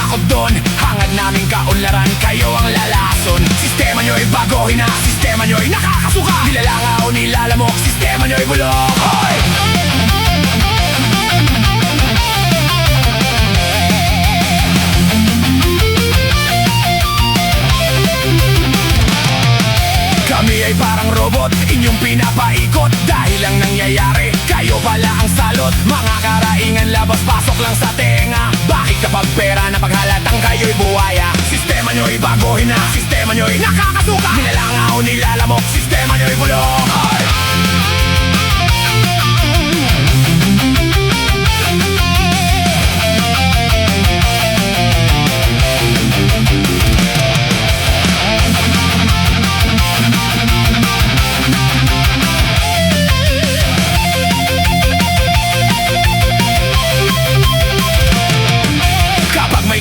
takot doon. Hangad naming kaunlaran, kayo ang lalason. Sistema nyo'y baguhin na, sistema nyo'y nakakasuka. Nilalanga o nilalamok, sistema nyo'y bulok. Hoy! Kami ay parang robot, inyong pinapaikot. Dahil lang nangyayari, kayo pala ang salot. Mga karaingan labas-pasok lang sa tenga. Bakit kapag pera na paghalatang kayo'y buwaya? Sistema nyo'y baguhin na, sistema nyo'y nakakasuka. Nilalanga o nilalamok, sistema nyo'y bulok. Ay!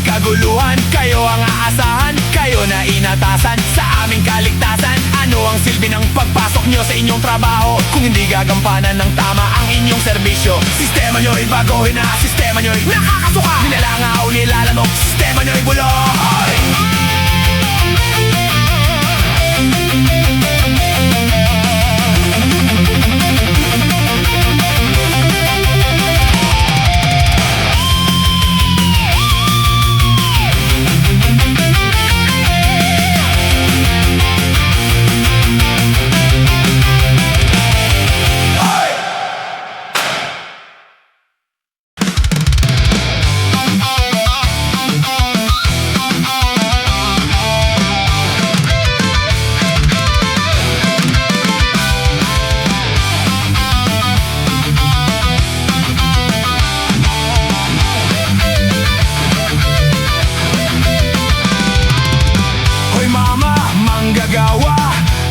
Kaguluhan, kayo ang aasahan, kayo na inatasan sa aming kaligtasan. Ano ang silbi ng pagpasok nyo sa inyong trabaho kung hindi gagampanan ng tama ang inyong serbisyo? Sistema nyo'y baguhin na, sistema nyo'y nakakasuka. Nilalanga o nilalamok, sistema nyo'y bulok.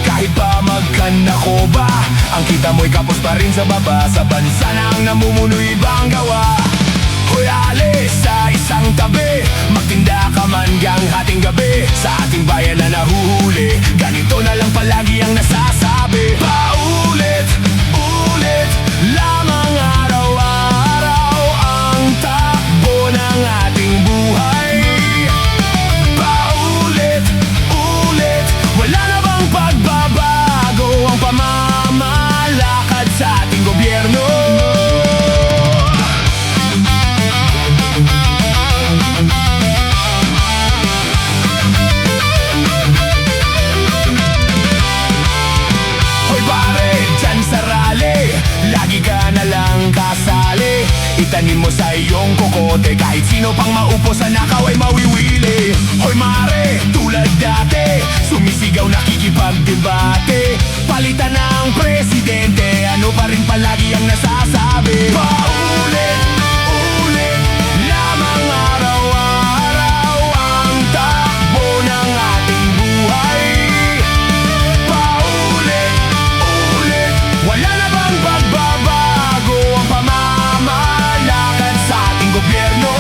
Kahit pa magkanako ba, ang kita mo'y kapos pa rin sa baba. Sa bansa na ang namumuno'y ibang gawa. Hoy alis sa isang tabi, magtinda ka man gang hating gabi. Sa ating bayan na nahuhuli, ganito na lang palagi ang nasasabi. Paulit, ulit, lamang araw-araw ang takbo ng ating buhay. Paulit, ulit, wala na bang pagbabago ang pamamalakad sa ating gobyerno? Hoy pare, dyan sa rally, lagi ka na lang kasali. Itanim mo sa iyong kokote, kahit sino pang maupo sa nakaw ay mawiwili. Hoy mare, tulad dati, sumisigaw nakikipagdebate. Palitan ng presidente, ano pa rin palagi ang nasasabi. Paulit, ulit, lamang araw-araw ang takbo ng ating buhay. Paulit, ulit, wala na bang pagbabago ang pamamalakad sa ating gobyerno?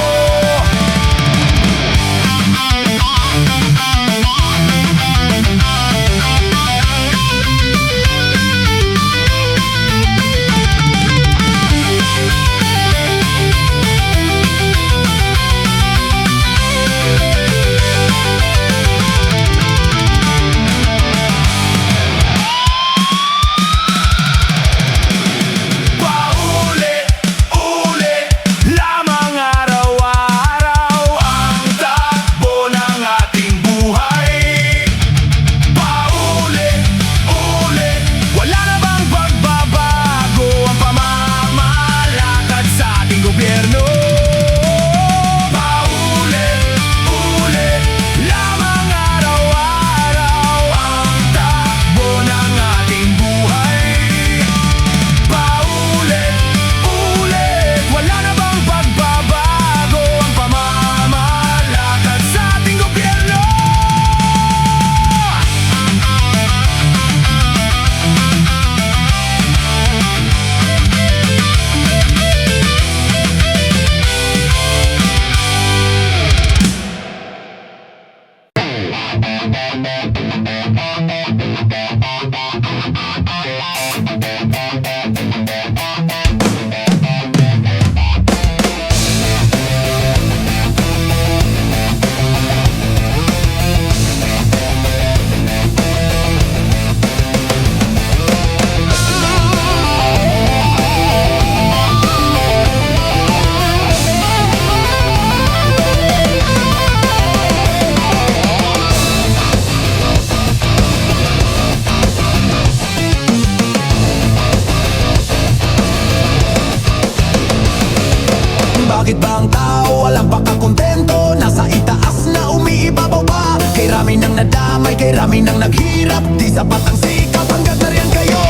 ng naghirap, di sapat ang sikap hanggang nariyan kayo.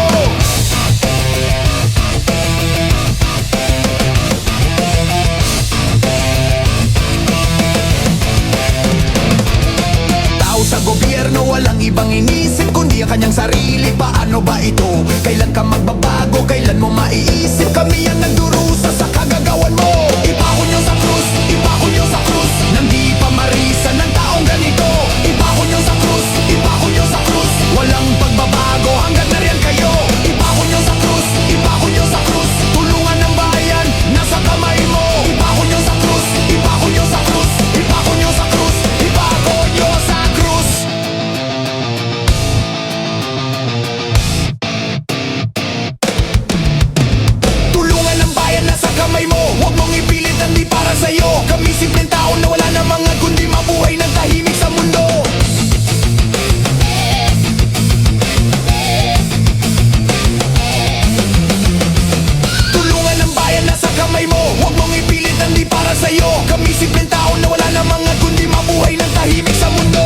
Tao sa gobyerno, walang ibang inisip kundi ang kanyang sarili. Paano ba ito? Kailan ka magbabago? Kailan mo maiisip? Kami ang nagdurusa sa kagagawan mo. Ipako nyo sa krus, ipako nyo sa krus, nang di pa marisan ng taong ganito. Ipako nyo sa krus, ipako nyo sa krus, walang pagbabago hanggang nariyan kayo. Ipako nyo sa krus, ipako nyo sa krus, tulungan ng bayan, nasa kamay mo. Ipako nyo sa krus, ipako nyo sa krus, ipako nyo sa krus, ipako nyo sa krus. Tulungan ng bayan, nasa kamay mo. Huwag mong ipilit, hindi para sa'yo. Kami simpleng tao na wala na mga kundi mabuhay ng tahimik sa mundo. Tulungan ng bayan, nasa kamay mo. Huwag mong ipilit, hindi para sa'yo. Kami simpleng tao na wala na mga kundi mabuhay ng tahimik sa mundo.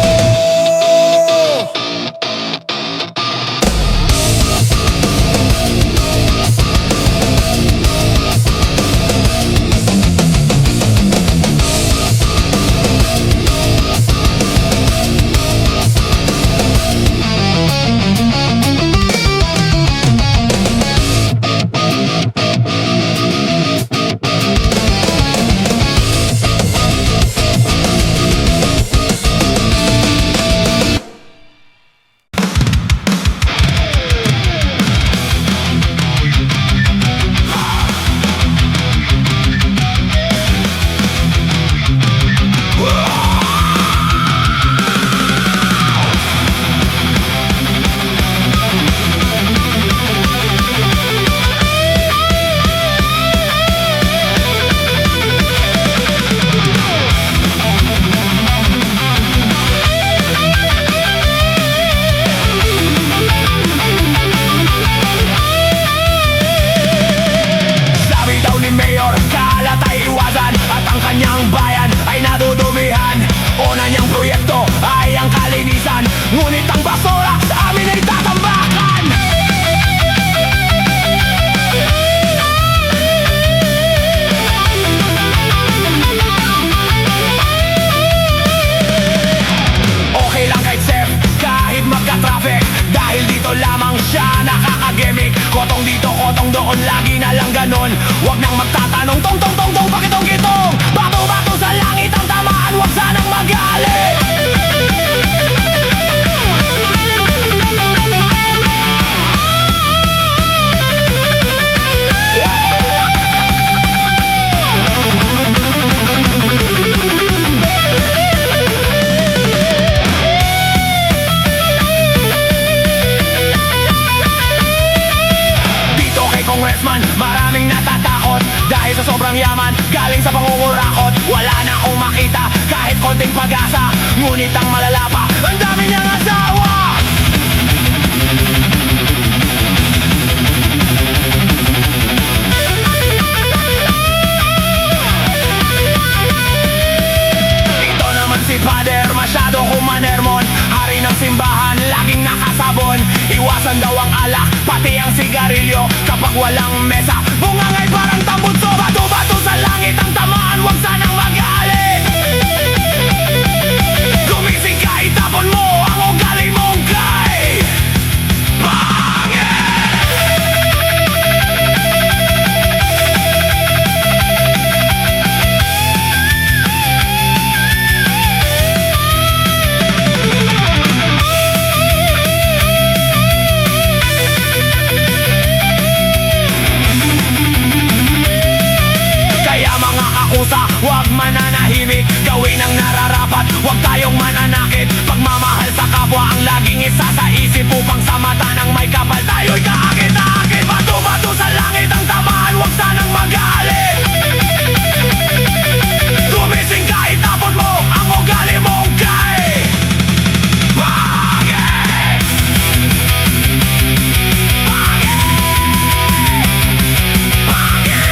Ngunit ang basura sa amin ay tatambakan. Okay lang kahit safe, kahit magka-traffic, dahil dito lamang siya nakakagemik. Kotong dito, kotong doon, lagi na lang ganon. Huwag nang magtatanong, tong tong tong tong, bakitong gitong. Bato-bato sa langit ang tamaan, huwag sanang magalit. Maraming natatakot dahil sa sobrang yaman, galing sa pangungurakot. Wala na akong makita kahit konting pag-asa, ngunit ang malala pa, ang dami niyang asawa. Ito naman si Father, masyado kumanermon. Hari ng simbahan, laging nakasabon. Iwasan daw ang alak, pati ang sigarilyo. Kapag walang mesa, bungangay parang tambutso. Bato-bato sa langit ang tamaan, huwag sanang magalit. Gumising ka, itapon mo ang ugali mong kay pangit. Huwag mananahimik, gawin ang nararapat. Huwag tayong mananakit, pagmamahal sa kapwa ang laging isa sa isip. Upang sa mata ng may kapal tayo'y kaakit-akit. Bato-bato sa langit ang tamaan, huwag sanang magalit. Gumising ka, itapon mo ang ugali mong kay pangit. Pangit. Pangit.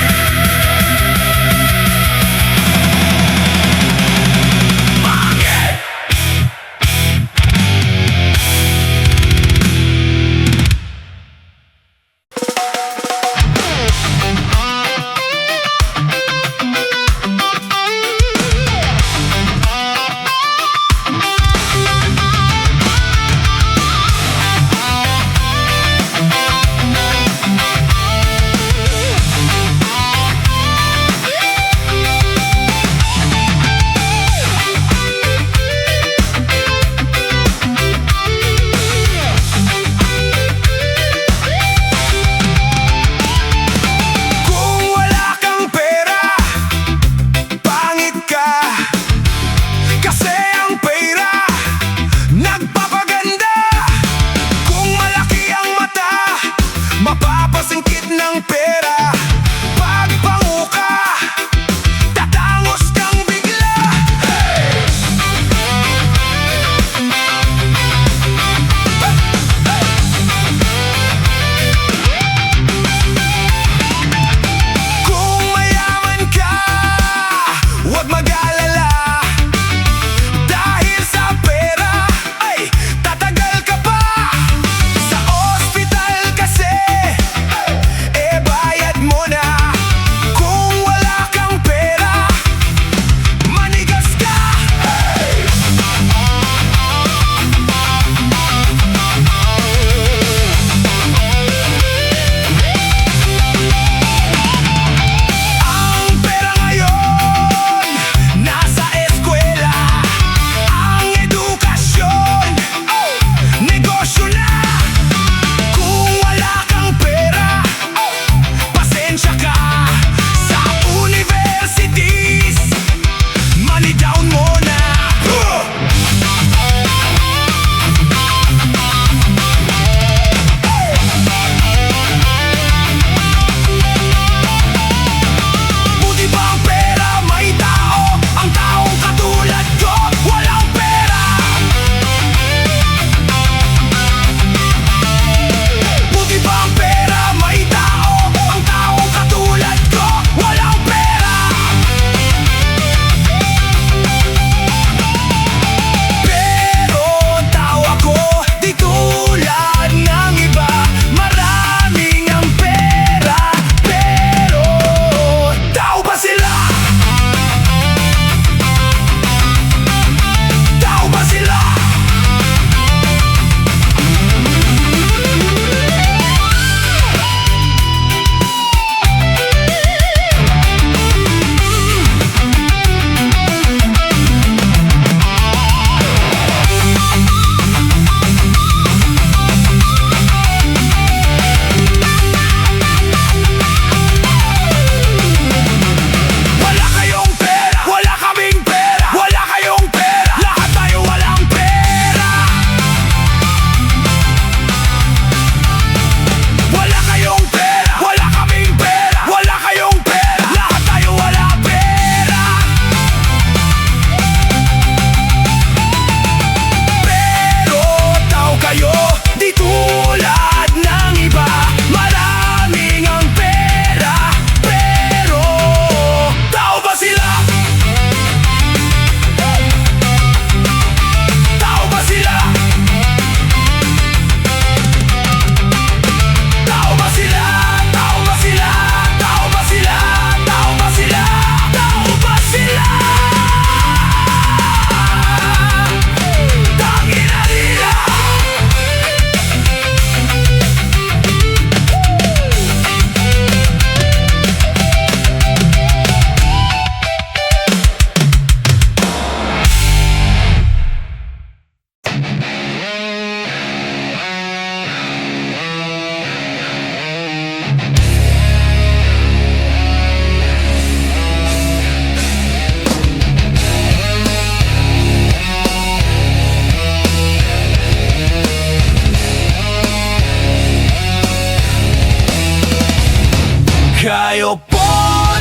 Kayo po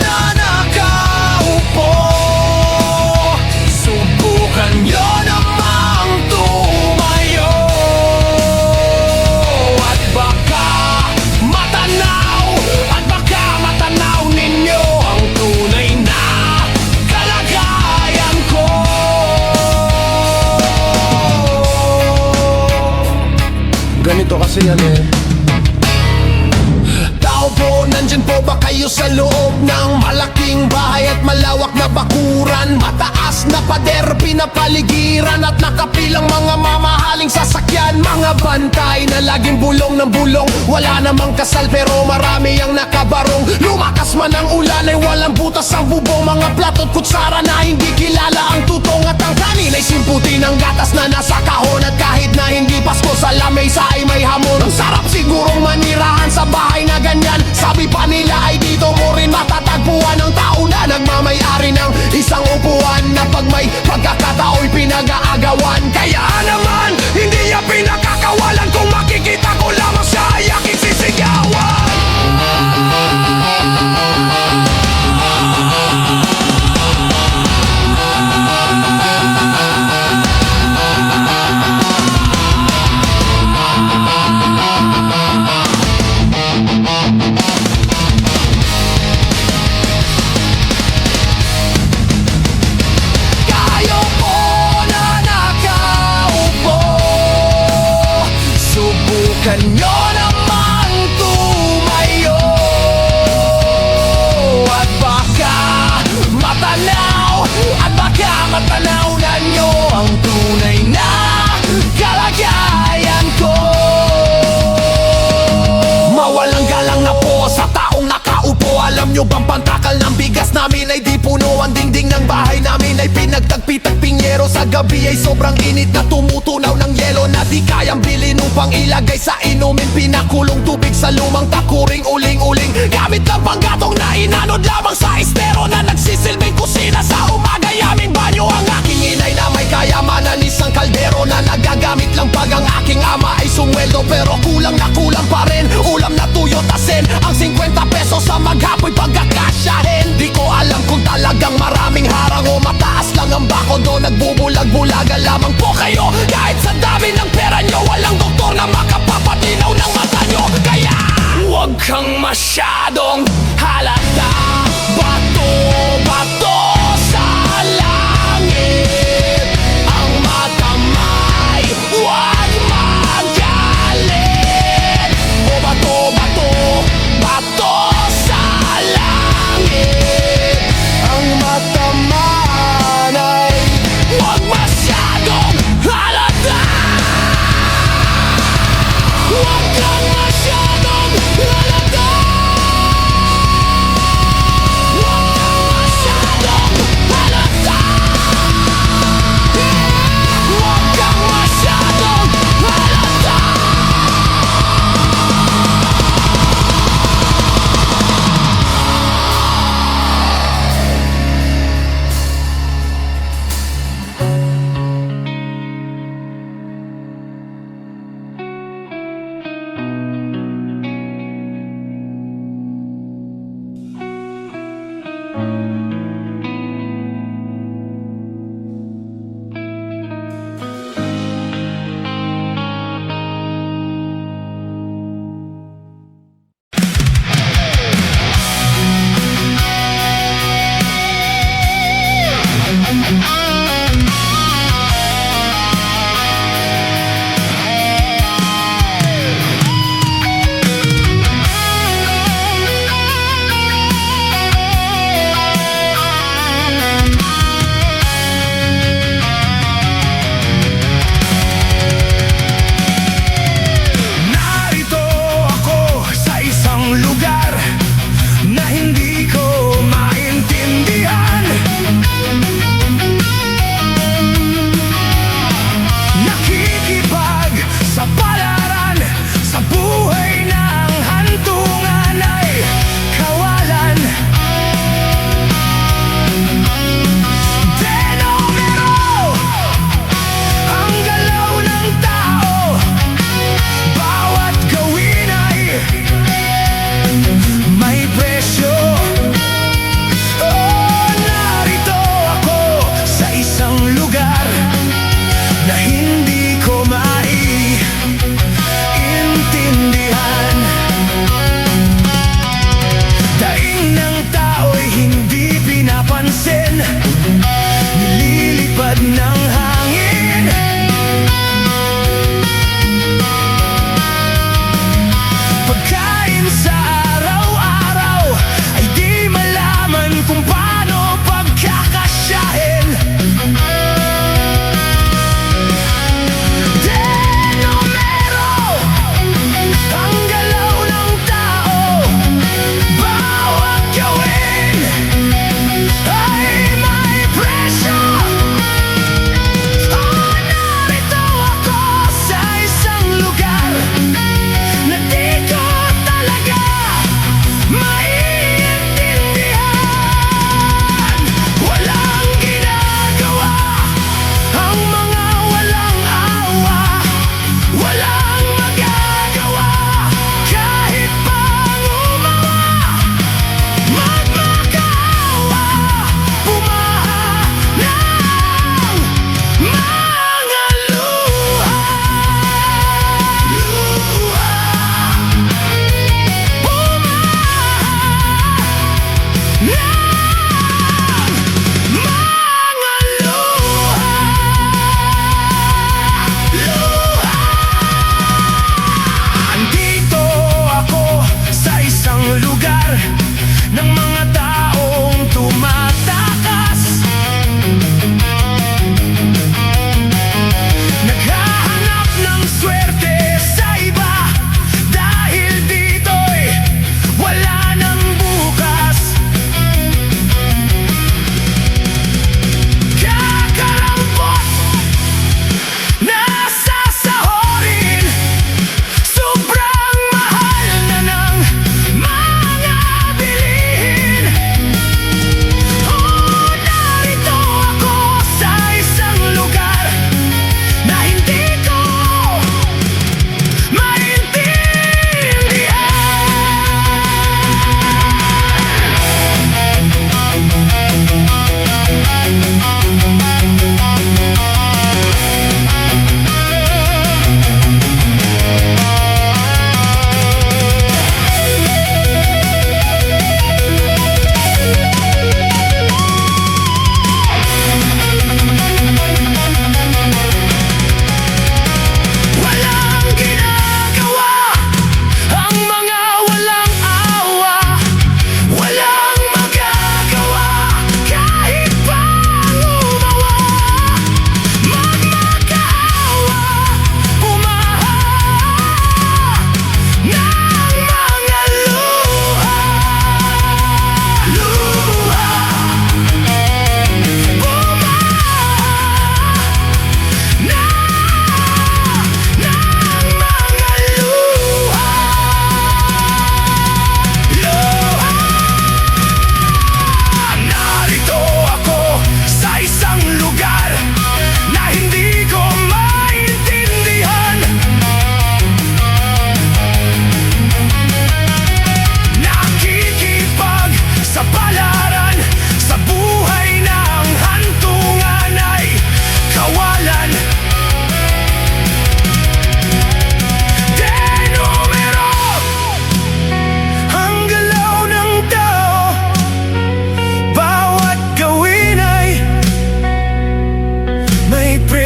na nakaupo, subukan nyo namang tumayo, at baka matanaw ninyo ang tunay na kalagayan ko. Ganito kasi yan eh. Tao po, nandyan po ba kayo sa loob ng malaking bahay at malawak na bakuran? Mataas na pader, pinapaligiran at nakapilang mga mamahaling sasakyan. Mga bantay na laging bulong ng bulong, wala namang kasal pero marami ang nakabarong. Lumakas man ang ulan ay walang butas ang bubong. Mga plato at kutsara na hindi kilala ang tutong, at ang kanin ay simputi ng gatas na nasa kahon. At kahit na hindi Pasko, sa lamesa ay may hamon. Ang sarap sigurong manirahan sa bahay na ganyan. Sabi pa nila ay dito mo rin matatagpuan ang tao na nagmamay-ari ng isang upuan, na pag may pagkakatao'y pinag-aagawan. Kaya naman, hindi niya pinakakawalan. Kung makikita ko lamang siya ay aking sisigawan. Kayo po na nakaupo, subukan nyo namang tumayo, at baka matanaw na nyo ang tunay na kalagayan ko. Mawalang galang na po sa taong nakaupo. Alam nyo bang pantakal ng bigas namin ay di puno? Ang dingding ng bahay namin ay pinagtagpi-tagping yero. Sa gabi ay sobrang init na tumutunaw ng yelo, na di kayang bilhin upang ilagay sa inumin. Pinakulong tubig sa lumang takuring uling-uling, gamit ng panggatong na inanod lamang sa estero, na nagsisilbing kusina sa umaga. Yaming banyo ang aking inay na may kayamanan, isang kaldero na nagagamit lang pag ang aking ama ay sumweldo. Pero kulang na kulang pa rin, ulam na tuyo tasin, ang 50 pesos sa maghapoy pagkakasyahin. Di ko alam kung talagang maraming harang o mataas lang ang bakod o nagbubulag-bulaga lamang po kayo. Kahit sa dami ng pera nyo, walang doktor na makapapatinaw ng mata nyo. Kaya huwag kang masyadong halata. Bato sa langit ang matamay, huwag magalit. O bato sa langit ang matamanay, huwag masyadong halata. Huwag kang masyadong halata. Huwag kang masyadong halata.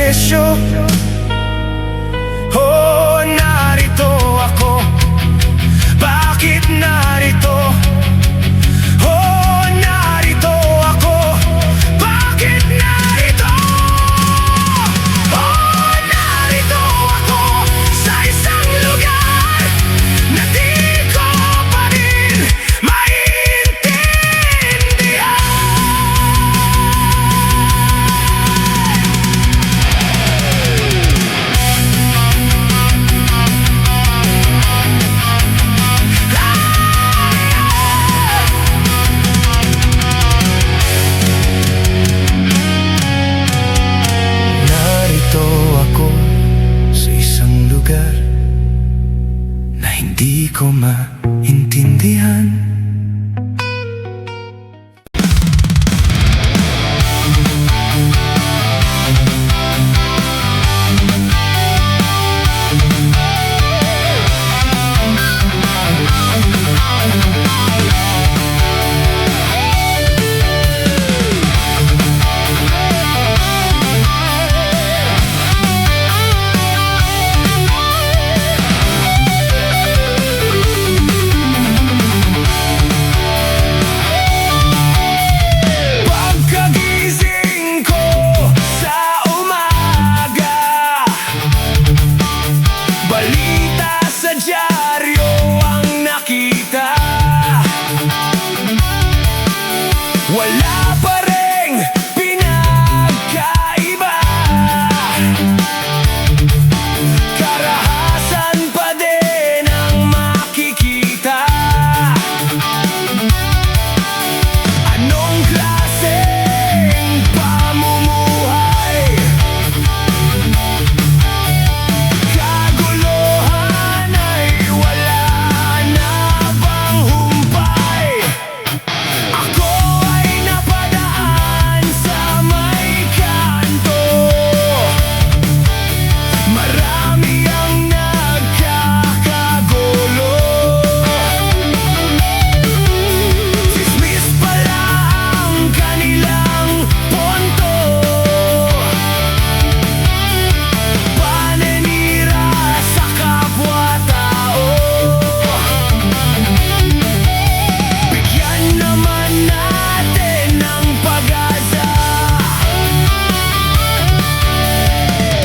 presyo. Oh, narito ako. Bakit narito? Oh, narito ako. Bakit narito? Oh, narito ako sa isang lugar na di ko pa rin maintindihan. Narito ako sa isang lugar na hindi ko maintindihan. Pagkagising ko sa umaga, balita sa dyaryo ang nakita. Wala pa ring pinagkaiba, karahasan pa din ang makikita. Anong klaseng pamumuhay? Kaguluhan ay wala na bang humpay? Ako ay napadaan sa may kanto. Marami ang nagkakagulo. Sismis pala ang kanilang punto. Paninira sa kapwa-tao. Bigyan naman natin ng pag-asa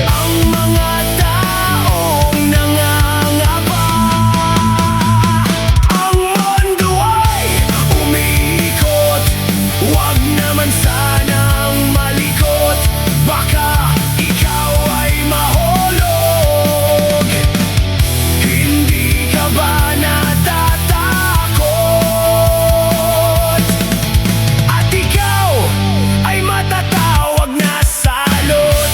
ang mga taong nangangapa. Ang mundo ay umiikot, huwag naman sanang malikot. Baka ikaw ay mahulog. Hindi ka ba natatakot? At ikaw ay matatawag na salot.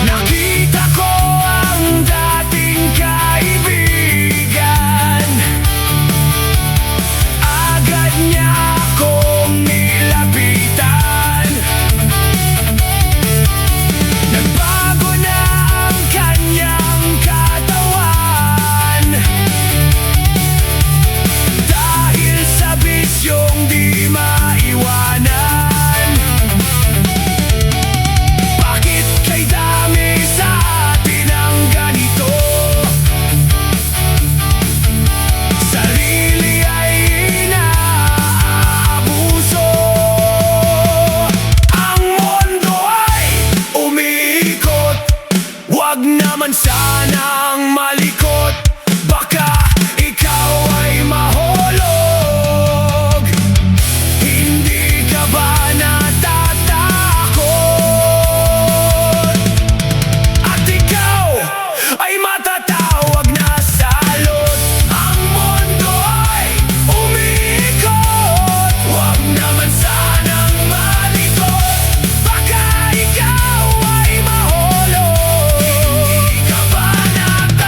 Nakita ko ang dating kaibigan. Agad niya akong nilapitan. Nagbago na ang kanyang katawan dahil sa bisyong di maiwanan. Bakit kay dami sa atin ang ganito? Sarili ay inaabuso. Ang mundo ay umiikot, huwag naman sanang malikot. Baka ikaw ay mahulog. Hindi ka ba natatakot? At ikaw ay matatawag na salot. Ang mundo ay umiikot, huwag naman sanang malikot. Baka ikaw ay mahulog. Hindi ka ba natatakot?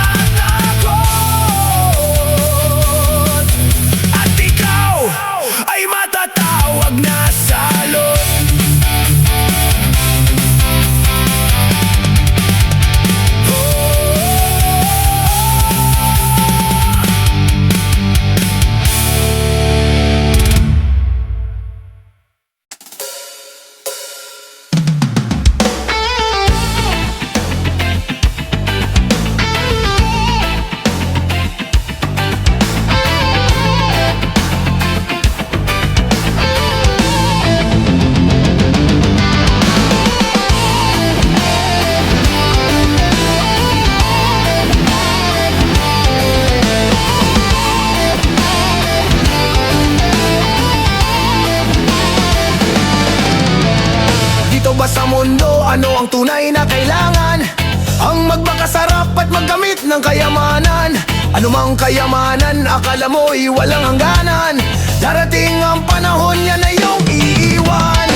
ang tunay na kailangan? Ang magmakasarap at maggamit ng kayamanan. Anumang kayamanan, akala mo'y walang hangganan. Darating ang panahon, yan na iyong iiwan.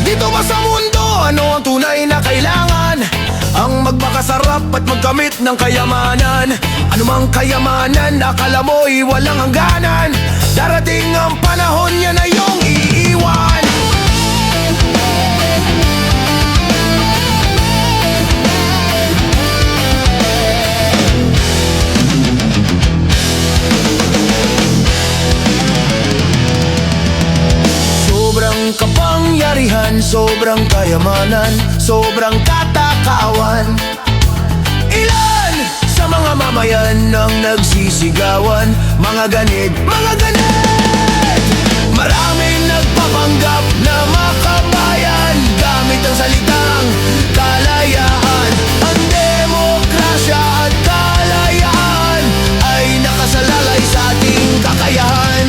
Dito ba sa mundo, ano ang tunay na kailangan? Ang magmakasarap at magkamit ng kayamanan. Anumang kayamanan, akala mo'y walang hangganan. Darating ang panahon, yan na iyong iiwan. Sobrang kapangyarihan, sobrang kayamanan, sobrang katakawan. Ilan sa mga mamayan ang nagsisigawan? Mga ganid, mga ganid. Maraming nagpapanggap na makabayan gamit ang salitang kalayaan. Ang demokrasya at kalayaan ay nakasalalay sa ating kakayahan.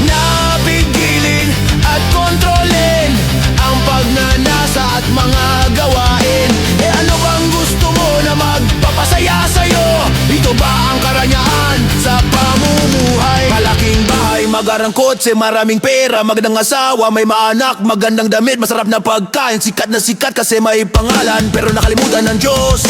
Napigilin at kontrolin ang pagnanasa at mga gawain. E ano bang gusto mo na magpapasaya sa'yo? Ito ba ang karangyaan sa pamumuhay? Malaking bahay, magarang kotse, maraming pera, magandang asawa, may maanak, magandang damit, masarap na pagkain, sikat na sikat kasi may pangalan, pero nakalimutan ng Diyos.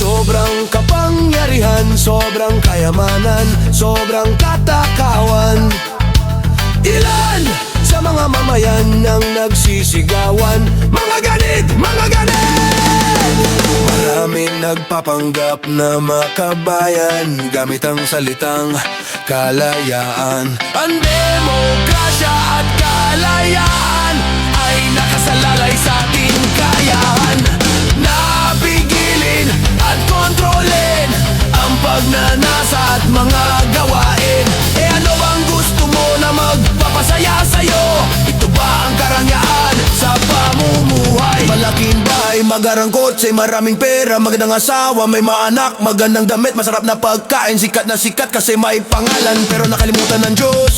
Sobrang kapangyarihan, sobrang kayamanan, sobrang katakawan. Ilan sa mga mamayan ang nagsisigawan? Mga ganid, mga ganid. Maraming nagpapanggap na makabayan gamit ang salitang kalayaan. Ang demokrasya at kalayaan ay nakasalalay sa ating kayahan. Napigilin at kontrolin ang pagnanasa at mga gawain. E ano bang gusto mo na magpapasaya sa'yo? Ito ba ang karangyaan sa pamumuhay? Malaking bahay, magarang kotse, maraming pera, magandang asawa, may maanak, magandang damit, masarap na pagkain, sikat na sikat kasi may pangalan, pero nakalimutan ng Diyos.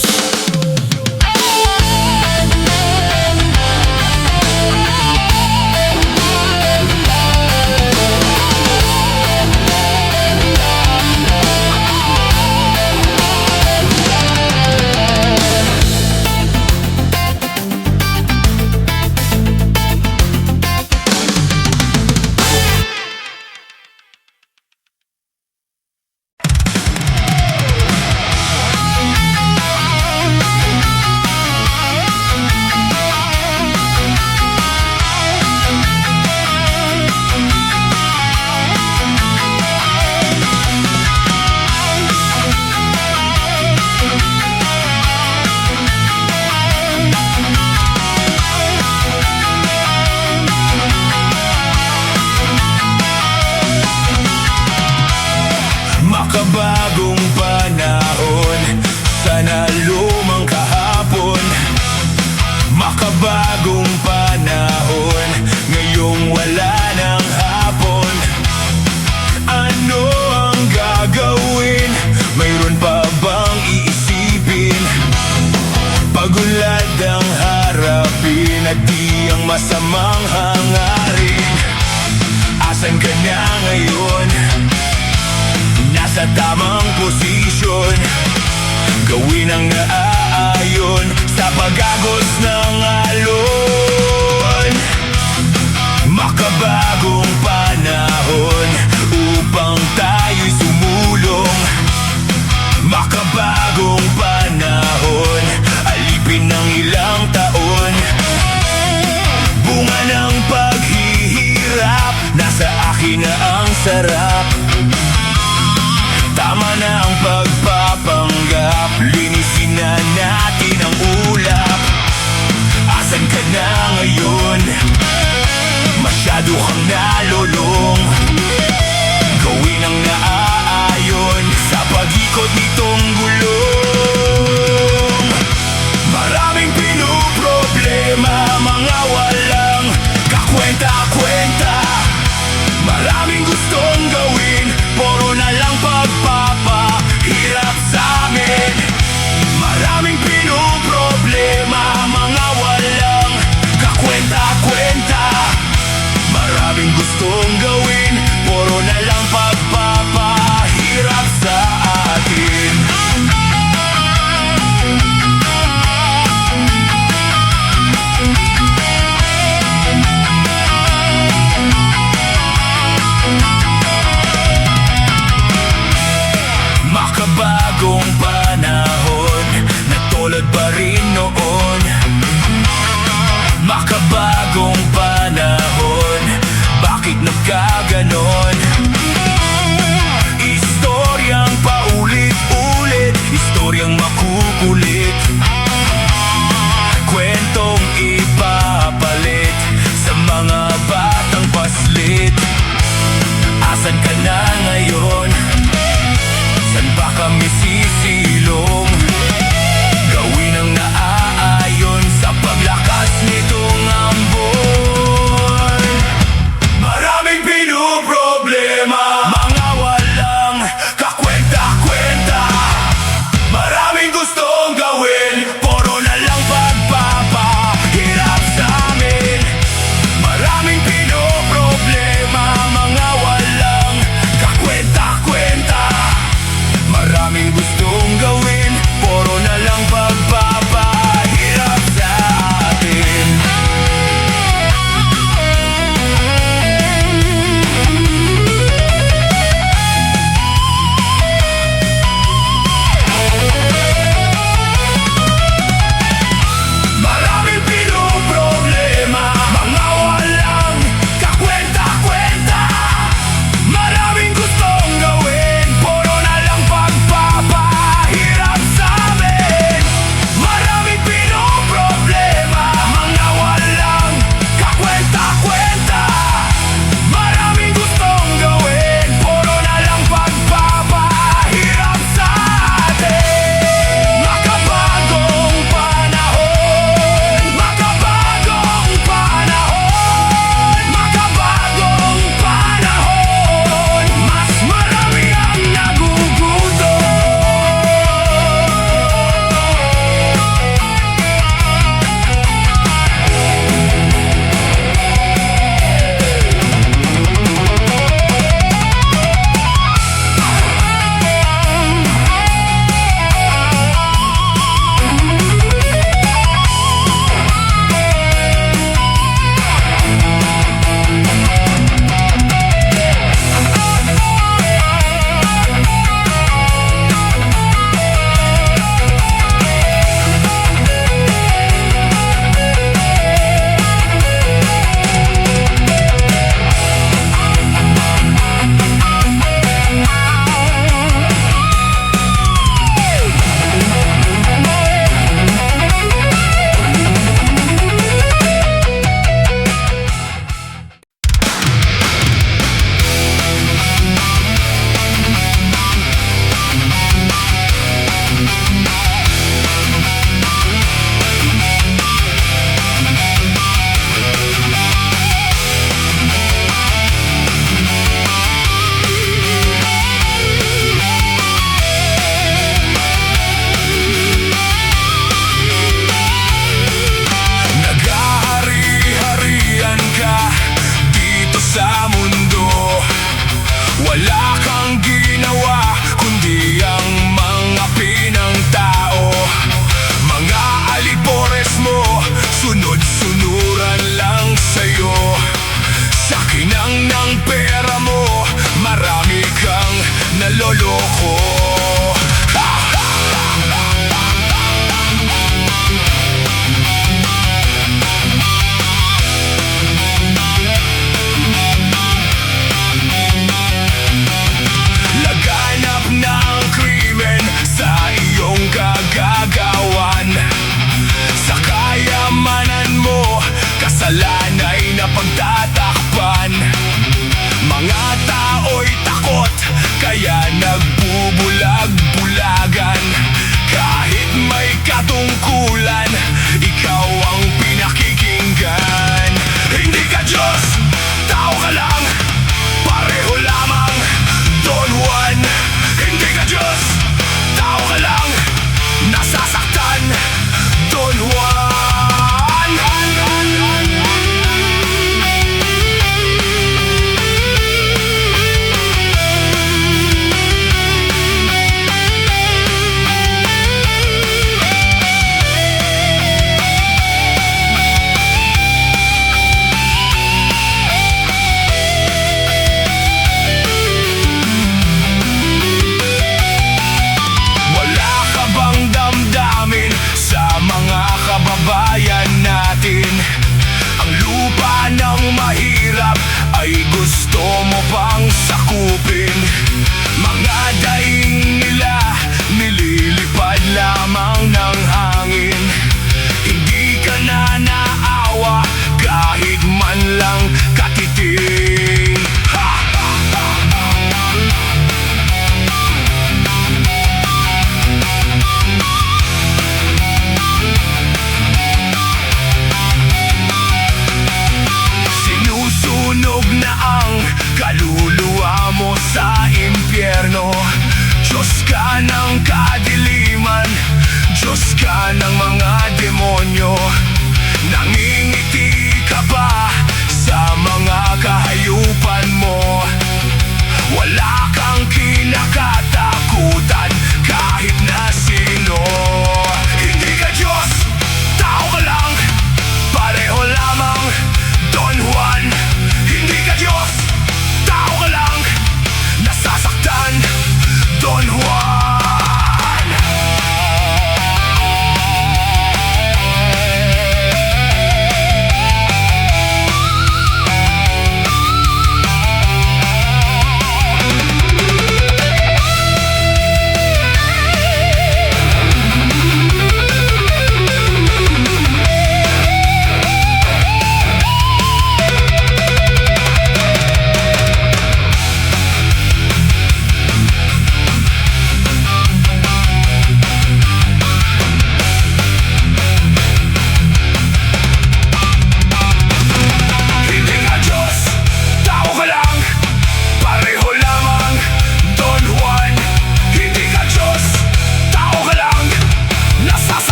Makabagong panahon, sana lumang kahapon. Makabagong panahon, ngayong wala ng hapon. Ano ang gagawin? Mayroon pa bang iisipin? Pag-unlad ang harapin at di ang masamang hangarin. Asan ka na ngayon? Nasa tamang posisyon, gawin ang naaayon sa pag-agos ng alon. Makabagong panahon upang tayo Makabagong panahon, alipin ng ilang taon. Bunga ng paghihirap, nasa akin na ang sarap. Tama na ang pagpapanggap, linisin na natin ang ulap. Asan ka na ngayon? Masyado kang nalulong. Gawin ang naaayon sa pag-ikot nitong gulong. Maraming pinoproblema, mga walang kakwenta-kwenta. Maraming gustong gawin, puro na lang pagpapahirap sa amin. Maraming pinoproblema, mga walang kakwenta-kwenta. Maraming gustong gawin, puro na lang pagpapahirap sa atin. Makabagong panahon, natulad pa rin noon. Makabagong panahon, bakit nagkaganon? Istoryang paulit-ulit, istoryang makukulit. Kwentong ipapalit sa mga batang paslit. Asan ka na ngayon? San ba kami sisilong? Gawin ang naaayon sa paglakas nitong ambon. lamang ng